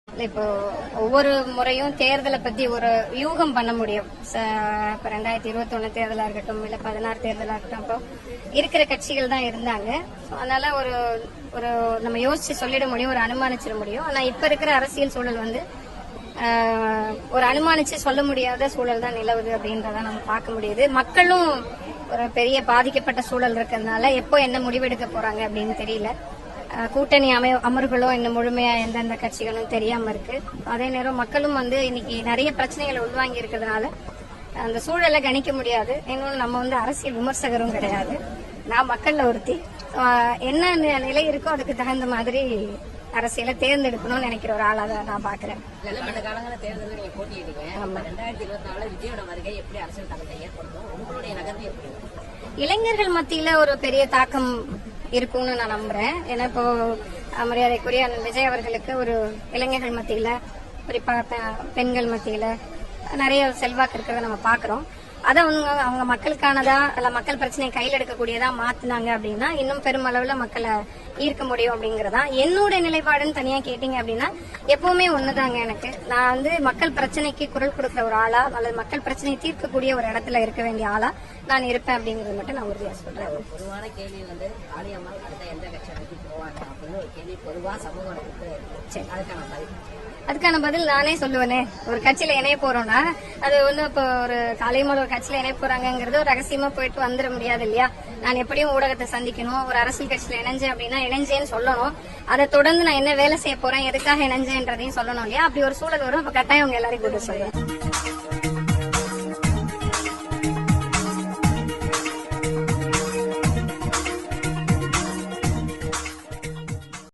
இப்போ ஒவ்வொரு முறையும் தேர்தலை பத்தி ஒரு யூகம் பண்ண முடியும். இப்ப 2021 தேர்தலா இருக்கட்டும், இல்ல 16 தேர்தலா இருக்கட்டும், அப்போ இருக்கிற கட்சிகள் தான் இருந்தாங்க. அதனால ஒரு ஒரு நம்ம யோசிச்சு சொல்லிட முடியும், ஒரு அனுமானிச்சிட முடியும். ஆனா இப்ப இருக்கிற அரசியல் சூழல் வந்து ஒரு அனுமானிச்சு சொல்ல முடியாத சூழல் தான் நிலவுது அப்படின்றத நம்ம பார்க்க முடியுது. மக்களும் ஒரு பெரிய பாதிக்கப்பட்ட சூழல் இருக்கிறதுனால எப்போ என்ன முடிவெடுக்க போறாங்க அப்படின்னு தெரியல. கூட்டணி அமர்வுகளும் இன்னும் முழுமையா எந்தெந்த கட்சிகளும் தெரியாம இருக்கு. அதே நேரம் மக்களும் வந்து இன்னைக்கு நிறைய பிரச்சனைகளை உள்வாங்கி இருக்கிறதுனால அந்த சூழலை கணிக்க முடியாது. இன்னொன்று நம்ம வந்து அரசியல் விமர்சகரும் கிடையாது. நான் மக்கள்ல ஒருத்தி. என்ன நிலை இருக்கோ அதுக்கு தகுந்த மாதிரி அரசியலை தேர்ந்தெடுக்கணும்னு நினைக்கிற ஒரு ஆளா தான் நான் பாக்குறேன். இளைஞர்கள் மத்தியில ஒரு பெரிய தாக்கம் இருக்கும்னு நான் நம்புறேன். ஏன்னா இப்போ மரியாதைக்குரிய விஜய் அவர்களுக்கு ஒரு இளைஞர்கள் மத்தியில, குறிப்பா பெண்கள் மத்தியில நிறைய செல்வாக்கு இருக்கிறத நம்ம பாக்குறோம். அதை அவங்க மக்களுக்கானதா இல்ல மக்கள் பிரச்சனையை கையில் எடுக்கக்கூடியதா மாத்தினாங்க அப்படின்னா இன்னும் பெருமளவுல மக்களை ஈர்க்க முடியும் அப்படிங்கறதா என்னோட நிலைப்பாடுன்னு தனியா கேட்டீங்க அப்படின்னா எப்பவுமே ஒண்ணுதாங்க. எனக்கு நான் வந்து மக்கள் பிரச்சனைக்கு குரல் கொடுக்கிற ஒரு ஆளா அல்லது மக்கள் பிரச்சனையை தீர்க்கக்கூடிய ஒரு இடத்துல இருக்க வேண்டிய ஆளா நான் இருப்பேன் அப்படிங்கறது மட்டும் நான் உறுதியா சொல்றேன். பொதுவான கேள்வி வந்து காளியம்மாள் அடுத்த எந்த கட்சி போவாங்க அப்படின்னு ஒரு கேள்வி பொதுவா சமூகம் அதுக்கான பதில் நானே சொல்லுவேனே. ஒரு கட்சியில இணைய போறோம்னா அது வந்து இப்போ ஒரு காளியம்மாள் ஒரு கட்சியில இணைய போறாங்கிறது ஒரு ரகசியமா போயிட்டு வந்துட முடியாது இல்லையா. நான் எப்படியும் ஊடகத்தை சந்திக்கணும். ஒரு அரசியல் கட்சியில இணைஞ்சேன் அப்படின்னா இணைஞ்சேன்னு சொல்லணும். அதை தொடர்ந்து நான் என்ன வேலை செய்ய போறேன், எதுக்காக இணைஞ்சேன்றதையும் சொல்லணும் இல்லையா. அப்படி ஒரு சூழல் வரும். அப்ப கட்டாயம் அவங்க எல்லாரையும் கூட்டு சொல்லுவேன்.